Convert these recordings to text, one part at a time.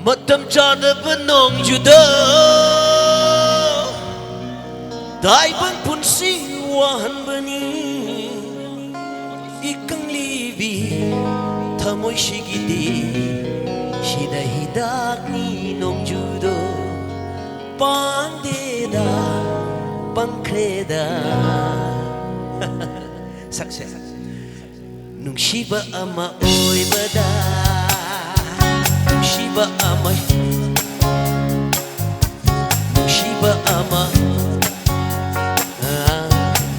Matam chana banong juda Dai bang pun si wahan bani Ikang libi Thamoy shigidi Shida hidak ni nong judo Pandeda Pangkreda Success Nung shiba ama oy bada Nung shiba ama Nung shiba ama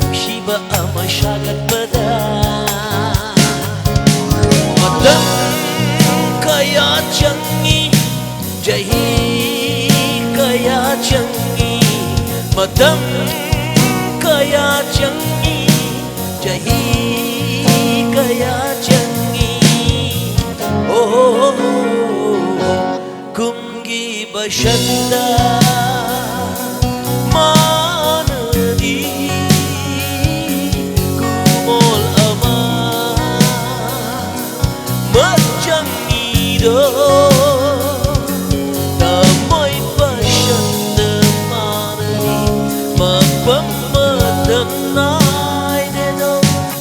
Nung shiba ama syagat bada Madam kaya changi Jahi kaya changi Madam kaya changi Jahi kaya changi Oh kumgi bashanda manadi kumol ama machangi do damai bashanda manadi mapamadam nai de do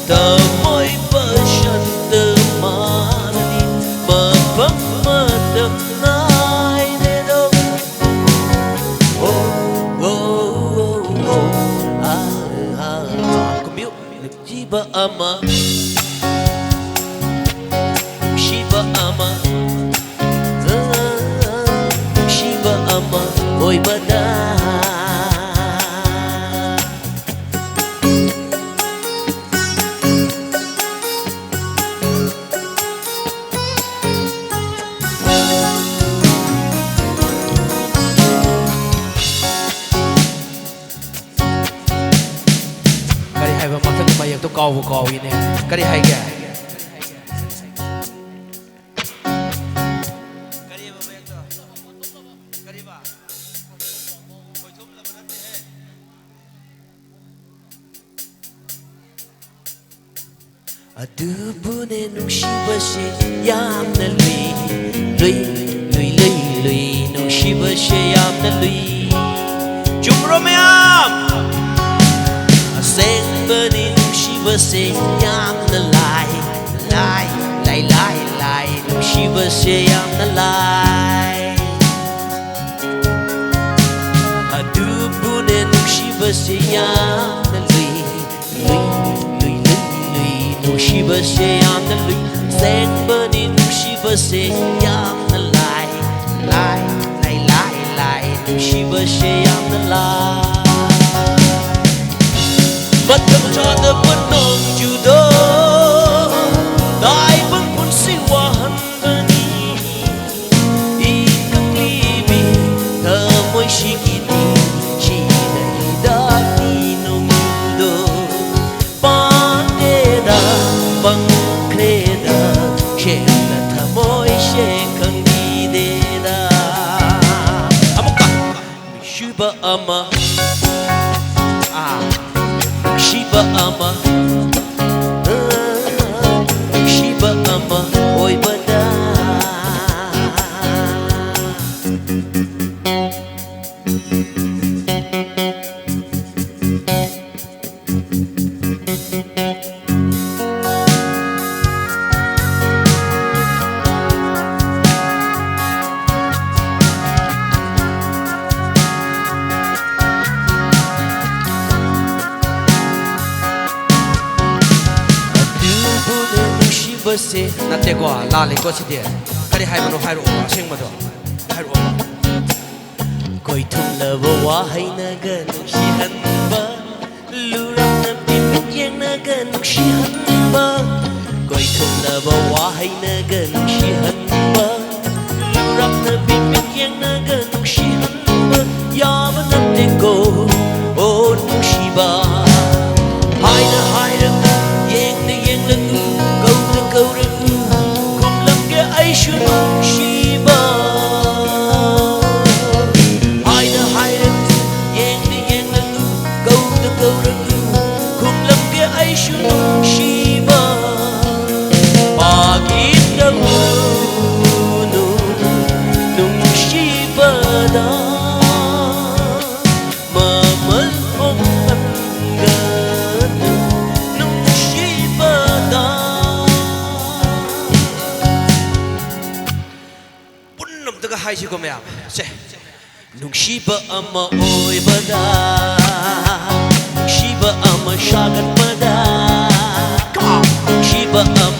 damai bashanda manadi mapamadam nai de do oh oh oh kumyo jiba ama Shiba ama Shiba ama Oy bada Kari hai ba makta tu mayak tu kau ini. Kari hai ke? Adubune nungsiba se yamna lui nungsiba se yamna lui Jumro mayam Asengba ni nungsiba se yamna lai nungsiba se yamna lai Adubune nungsiba se yamna lui Shiba se yamna lui Sengba ni Shiba se yamna lai Shiba se yamna lai Matam chana banong judo Dai bang pun si wahan bani Ikang libi Thamoy shigiti Shida hidak ni nong judo Pangkreda Shela thamoy shekang dideda Amukka Shiba ama Shiba ama Shiba ama Oy bada Se Na te ko la le ko si de. Kari hai ba no hai ro ba sing ma do. Hai ro ba. Koi thum la ba wa hai na ga nu shi han ba lu ram na pin yang na ga nu shi han ba Koi thum la ba wa hai na ga nu shi han ba lu ram na pin yang na ga nu shi han ba ya ba na te ko o nu shi ba hai na yang la câu rừng cùng lắm cái ấy shu nung shiba hai rừng yang la câu rừng cùng lắm cái ấy shu nung shiba ba kít đâu nung ꯅꯨꯡꯁꯤꯕꯗ ꯃꯃꯜ ꯍꯣꯡꯍꯟꯒꯅꯨ ꯅꯨꯡꯁꯤꯕꯗ ꯄꯨꯟꯅꯝꯇꯒ ꯍꯥꯏꯁꯤꯀꯣ ꯃꯌꯥꯝ ꯁꯦ ꯅꯨꯡꯁꯤꯕ ꯑꯃ ꯑꯣꯏꯕꯗ ꯅꯨꯡꯁꯤꯕ ꯑꯃ ꯁꯥꯒꯠꯄꯗ ꯅꯨꯡꯁꯤꯕ ꯑꯃ